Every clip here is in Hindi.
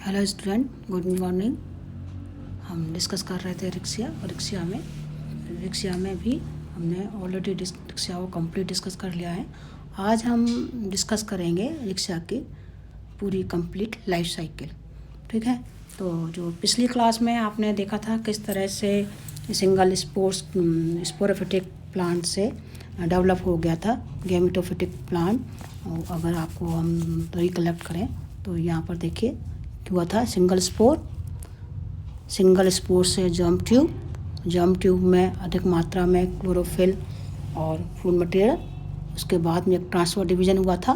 Hello student, good morning. हम डिस्कस कर रहे थे रिक्शा और रिक्शा में भी हमने ऑलरेडी रिक्शा को कंप्लीट डिस्कस कर लिया है। आज हम डिस्कस करेंगे रिक्शा की पूरी कंप्लीट लाइफ साइकिल। ठीक है, तो जो पिछली क्लास में आपने देखा था किस तरह से सिंगल स्पोरोफिटिक प्लांट से डेवलप हो गया था गैमेटोफिटिक प्लांट। अगर आपको हम रिकलेक्ट करें तो यहाँ पर देखिए हुआ था सिंगल स्पोर से जम्प ट्यूब में अधिक मात्रा में क्लोरोफिल और फूड मटेरियल। उसके बाद में एक ट्रांसफर डिवीज़न हुआ था।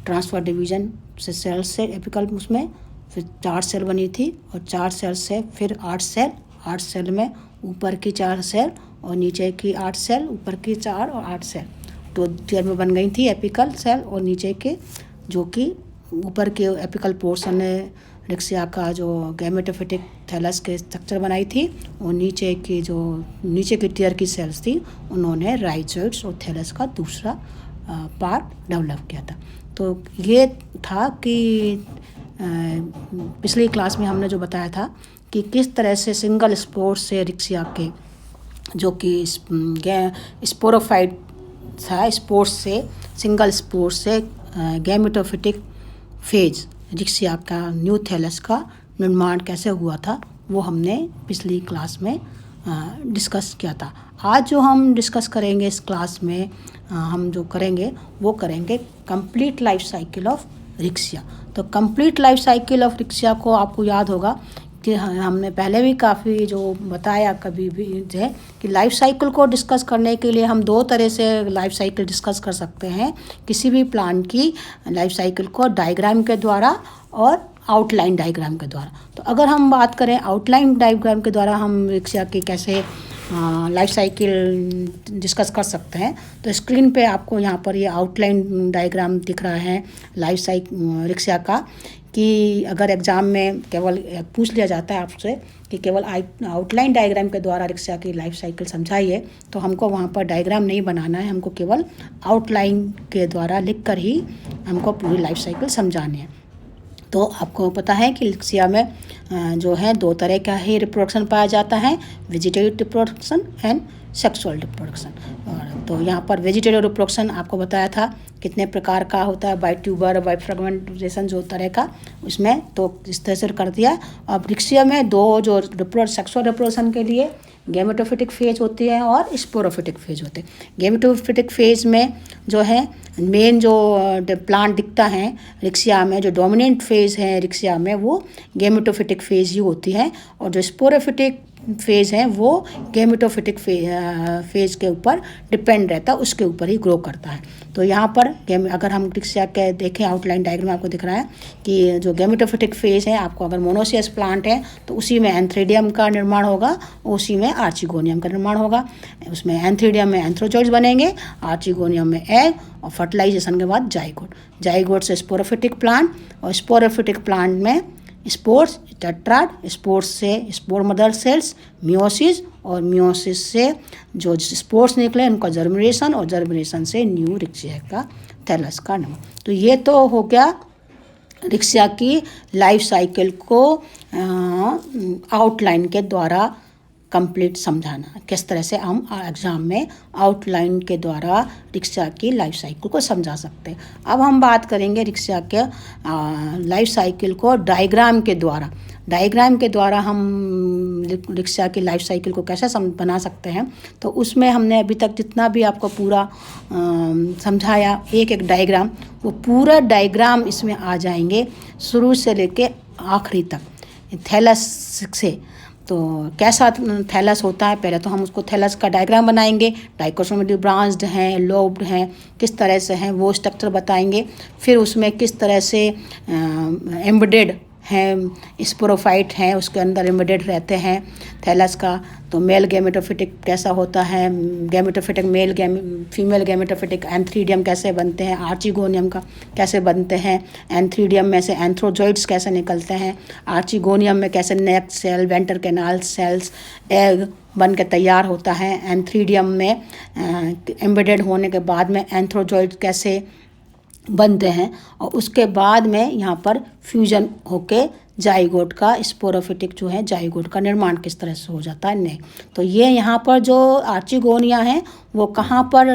ट्रांसफर डिवीज़न से सेल से एपिकल उसमें फिर 4 सेल बनी थी और 4 सेल से फिर 8 सेल में ऊपर की 4 सेल और नीचे की 8 सेल, ऊपर की 4 और 8 सेल तो टियर में बन गई थी एपिकल सेल। और नीचे के जो कि ऊपर के एपिकल पोर्शन ने रिक्शा का जो गैमेटोफिटिक थैलस के स्ट्रक्चर बनाई थी और नीचे की टियर की सेल्स थी उन्होंने राइजोइड्स और थैलस का दूसरा पार्ट डेवलप किया था। तो ये था कि पिछली क्लास में हमने जो बताया था कि किस तरह से सिंगल स्पोर से रिक्शा के जो कि स्पोरोफाइट था स्पोर्स से सिंगल स्पोर से गैमेटोफिटिक फेज रिक्शा का न्यू थैलस का निर्माण कैसे हुआ था वो हमने पिछली क्लास में डिस्कस किया था। आज जो हम डिस्कस करेंगे इस क्लास में हम जो करेंगे वो करेंगे complete life cycle of Riccia. तो complete life cycle of Riccia को आपको याद होगा कि हमने पहले भी काफ़ी जो बताया कभी भी है कि लाइफ साइकिल को डिस्कस करने के लिए हम 2 तरह से लाइफ साइकिल डिस्कस कर सकते हैं। किसी भी प्लान की लाइफ साइकिल को डायग्राम के द्वारा और आउटलाइन डायग्राम के द्वारा। तो अगर हम बात करें आउटलाइन डायग्राम के द्वारा हम रिक्शा की कैसे लाइफ साइकिल डिस्कस कर सकते हैं, तो स्क्रीन पे आपको यहाँ पर ये आउटलाइन डायग्राम दिख रहा है लाइफ साइकिल रिक्शा का। कि अगर एग्ज़ाम में केवल पूछ लिया जाता है आपसे कि केवल आउटलाइन डायग्राम के द्वारा रिक्शा की लाइफ साइकिल समझाइए, तो हमको वहाँ पर डायग्राम नहीं बनाना है, हमको केवल आउटलाइन के द्वारा लिखकर ही हमको पूरी लाइफ साइकिल समझानी है। तो आपको पता है कि रिक्शा में जो है 2 तरह का ही रिप्रोडक्शन पाया जाता है, vegetative reproduction and sexual reproduction. और तो यहाँ पर वेजिटेटिव रिप्रोडक्शन आपको बताया था कितने प्रकार का होता है, बाय ट्यूबर बाय फ्रेगमेंटेशन जो तरह का उसमें, तो इस तरह से कर दिया। अब रिक्शा में 2 जो सेक्सुअल रिप्रोडक्शन के लिए गैमेटोफिटिक फेज होती है और स्पोरोफिटिक फेज होते हैं। गैमेटोफिटिक फेज में जो है मेन जो प्लांट दिखता है रिक्शा में, जो डोमिनेंट फेज है रिक्शा में वो गैमेटोफिटिक फेज ही होती है। और जो स्पोरोफिटिक फेज है वो गैमेटोफिटिक फेज के ऊपर डिपेंड रहता है, उसके ऊपर ही ग्रो करता है। तो यहाँ पर अगर हम रिक्शा के देखें आउटलाइन डायग्राम आपको दिख रहा है कि जो गैमेटोफिटिक फेज है आपको अगर मोनोसियस प्लांट है तो उसी में एंथ्रीडियम का निर्माण होगा, उसी में आर्चिगोनियम का निर्माण होगा। उसमें एंथ्रीडियम में एंथ्रोजोइड्स बनेंगे, आर्चिगोनियम में एग और फर्टिलाइजेशन के बाद जाइगोट से स्पोरोफिटिक प्लांट। और स्पोरोफिटिक प्लांट में स्पोर्स टेट्राड, स्पोर्स से स्पोर मदर सेल्स, मियोसिस और मियोसिस से जो स्पोर्स निकले उनका जर्मिनेशन और जर्मिनेशन से न्यू रिक्शा का थैलस का नाम। तो ये तो हो गया रिक्शा की लाइफ साइकिल को आउटलाइन के द्वारा कंप्लीट समझाना, किस तरह से हम एग्ज़ाम में आउटलाइन के द्वारा रिक्शा की लाइफ साइकिल को समझा सकते हैं। अब हम बात करेंगे रिक्शा के लाइफ साइकिल को डायग्राम के द्वारा हम रिक्शा की लाइफ साइकिल को कैसे बना सकते हैं। तो उसमें हमने अभी तक जितना भी आपको पूरा समझाया एक डायग्राम, वो पूरा डायग्राम इसमें आ जाएंगे शुरू से लेके आखिरी तक थैलस से। तो कैसा थैलस होता है, पहले तो हम उसको थैलस का डायग्राम बनाएंगे, डाइकोटोमिकली ब्रांच्ड हैं, लोब्ड हैं, किस तरह से हैं वो स्ट्रक्चर बताएंगे। फिर उसमें किस तरह से एम्बेडेड हैं स्पोरोफाइट हैं, उसके अंदर एम्बेडेड रहते हैं थैलस का। तो मेल गैमेटोफिटिक कैसा होता है, फीमेल गैमेटोफिटिक एंथ्रीडियम कैसे बनते हैं, आर्चिगोनियम का कैसे बनते हैं, एंथ्रीडियम में से एंथ्रोजोइड्स कैसे निकलते हैं, आर्चिगोनियम में कैसे neck cell, venter canal cells, egg बन के तैयार होता है, एंथ्रीडियम में एम्बेडेड होने के बाद में एंथ्रोजोइड कैसे बनते हैं और उसके बाद में यहाँ पर फ्यूजन होके जाइगोट का स्पोरोफिटिक जो है जाइगोट का निर्माण किस तरह से हो जाता है। नहीं, तो ये यहाँ पर जो आर्चिगोनिया हैं वो कहाँ पर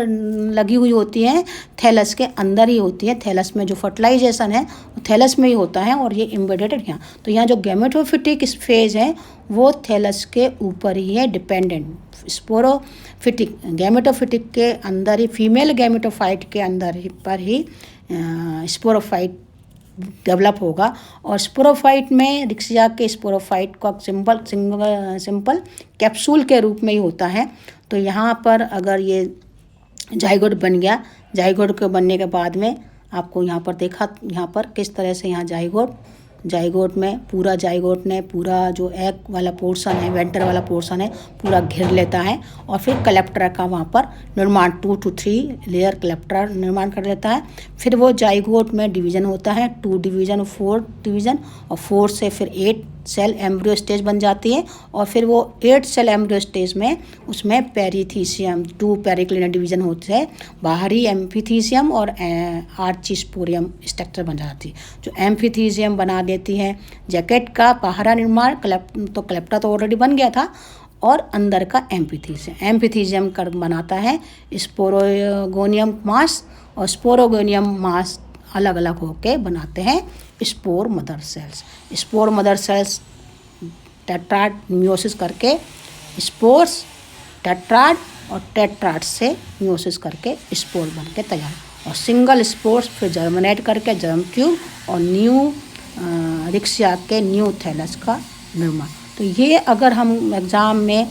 लगी हुई होती हैं, थैलस के अंदर ही होती है। थैलस में जो फर्टिलाइजेशन है वो थैलस में ही होता है और ये एम्बेडेड यहाँ। तो यहाँ जो गैमेटोफिटिक फेज है वो थैलस के ऊपर ही है डिपेंडेंट। स्पोरोफिटिक गैमेटोफिटिक के अंदर ही, फीमेल गैमेटोफाइट के अंदर ही पर ही स्पोरोफाइट डेवलप होगा। और स्पोरोफाइट में रिक्सिया के स्पोरोफाइट का सिंपल कैप्सूल के रूप में ही होता है। तो यहाँ पर अगर ये जाइगोट बन गया, जाइगोट के बनने के बाद में आपको यहाँ पर देखा, यहाँ पर किस तरह से यहाँ जाइगोट में पूरा जाइगोट ने पूरा जो एग वाला पोर्शन है, वेंटर वाला पोर्शन है, पूरा घेर लेता है और फिर कलेप्टर का वहाँ पर निर्माण 2 to 3 लेयर कलेप्टर निर्माण कर लेता है। फिर वो जाइगोट में डिवीज़न होता है, 2 डिवीज़न, 4 डिवीज़न, और 4 से फिर 8 सेल एम्ब्रियो स्टेज बन जाती है। और फिर वो 8 सेल एम्ब्रियो स्टेज में उसमें पेरीथीसियम 2 पेरिक्लिनर डिवीज़न होते हैं, बाहरी एम्फीथीसियम और आर्चिस्पोरियम स्ट्रक्चर बन जाती है। जो एम्फीथीसियम बना देती है जैकेट का बाहरा निर्माण, तो कलेप्टा तो ऑलरेडी बन गया था, और अंदर का एम्फीथीसियम कर बनाता है स्पोरोगोनियम मास, और स्पोरोगोनियम मास अलग अलग होके बनाते हैं spore mother cells. Spore mother cells tetrad meiosis करके स्पोर्स टेट्राड और टेट्राड से मियोसिस करके स्पोर बन के तैयार, और सिंगल स्पोर्स फिर जर्मिनेट करके जर्म ट्यूब और न्यू रिक्सिया के न्यू थैलस का निर्माण। तो ये अगर हम एग्ज़ाम में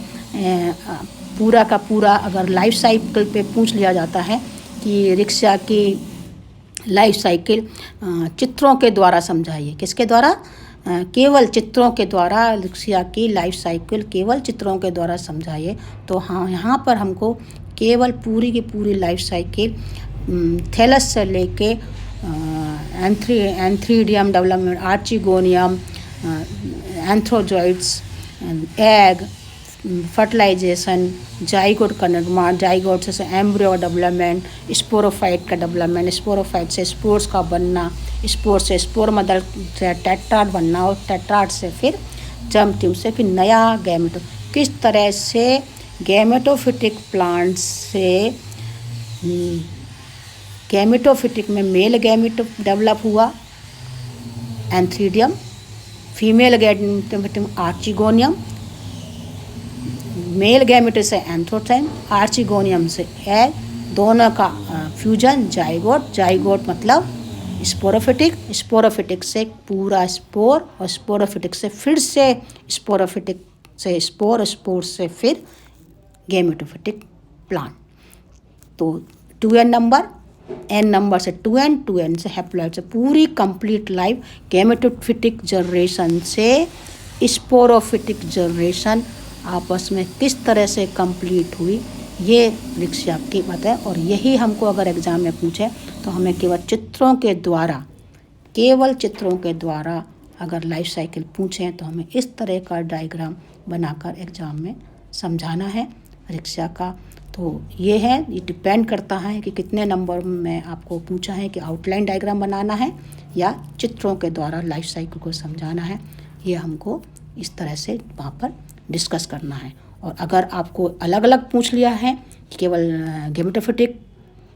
पूरा का पूरा अगर लाइफ साइकिल पे पूछ लिया जाता है कि रिक्सिया की लाइफ साइकिल चित्रों के द्वारा समझाइए, किसके द्वारा, केवल चित्रों के द्वारा रिक्सिया की लाइफ साइकिल केवल चित्रों के द्वारा समझाइए। तो हाँ, यहाँ पर हमको केवल पूरी की पूरी लाइफ साइकिल थैलस से लेके antheridium development, archegonium, antherozoids, egg, fertilisation, zygote का निर्माण, जाइगोट से एम्ब्रियो डेवलपमेंट, स्पोरोफाइट का डेवलपमेंट, स्पोरोफाइट से स्पोर्स का बनना, स्पोर से स्पोर मदर से टेट्राड बनना, और टेट्राड से फिर जर्म ट्यूब से फिर नया गैमेटो, किस तरह से गैमेटोफिटिक प्लांट से गैमेटोफिटिक में मेल गैमेटो डेवलप हुआ antheridium, female gametophytic archegonium, male gamete से एंथ्रोथाइम, आर्चिगोनियम से एग, दोनों का फ्यूजन जाइगोट, जाइगोट मतलब स्पोरोफिटिक, स्पोरोफिटिक से पूरा स्पोर, और स्पोरोफिटिक से फिर से स्पोरोफिटिक से स्पोर, स्पोर से फिर गैमेटोफिटिक प्लांट। तो 2n नंबर, n नंबर से 2n, 2n से हैप्लॉइड से पूरी कंप्लीट लाइफ गैमेटोफिटिक जनरेशन से स्पोरोफिटिक जनरेशन आपस में किस तरह से कंप्लीट हुई, ये रिक्सिया की बात है। और यही हमको अगर एग्ज़ाम में पूछे तो हमें केवल चित्रों के द्वारा अगर लाइफ साइकिल पूछें तो हमें इस तरह का डायग्राम बनाकर एग्ज़ाम में समझाना है रिक्सिया का। तो ये है, ये डिपेंड करता है कि कितने नंबर में आपको पूछा है कि आउटलाइन डायग्राम बनाना है या चित्रों के द्वारा लाइफ साइकिल को समझाना है। ये हमको इस तरह से वहाँ पर डिस्कस करना है। और अगर आपको अलग अलग पूछ लिया है कि केवल गैमेटोफिटिक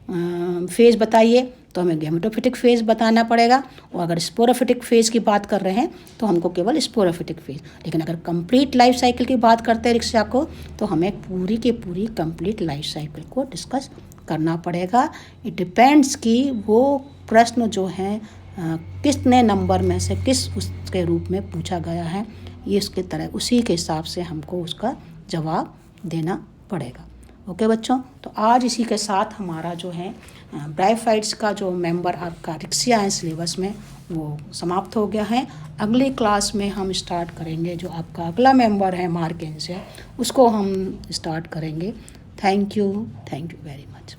फेज़ बताइए तो हमें गैमेटोफिटिक फेज़ बताना पड़ेगा, और अगर स्पोरोफिटिक फेज़ की बात कर रहे हैं तो हमको केवल स्पोरोफिटिक फेज़। लेकिन अगर कंप्लीट लाइफ साइकिल की बात करते हैं रिक्शा को तो हमें पूरी की पूरी कंप्लीट लाइफ साइकिल को डिस्कस करना पड़ेगा। इट डिपेंड्स कि वो प्रश्न जो हैं कितने नंबर में से किस उसके रूप में पूछा गया है, ये इसके तरह उसी के हिसाब से हमको उसका जवाब देना पड़ेगा। ओके बच्चों, तो आज इसी के साथ हमारा जो है ब्रायोफाइट्स का जो मेंबर आपका रिक्सिया है सिलेबस में वो समाप्त हो गया है। अगली क्लास में हम स्टार्ट करेंगे जो आपका अगला मेंबर है मार्केंस है, उसको हम स्टार्ट करेंगे। Thank you very much.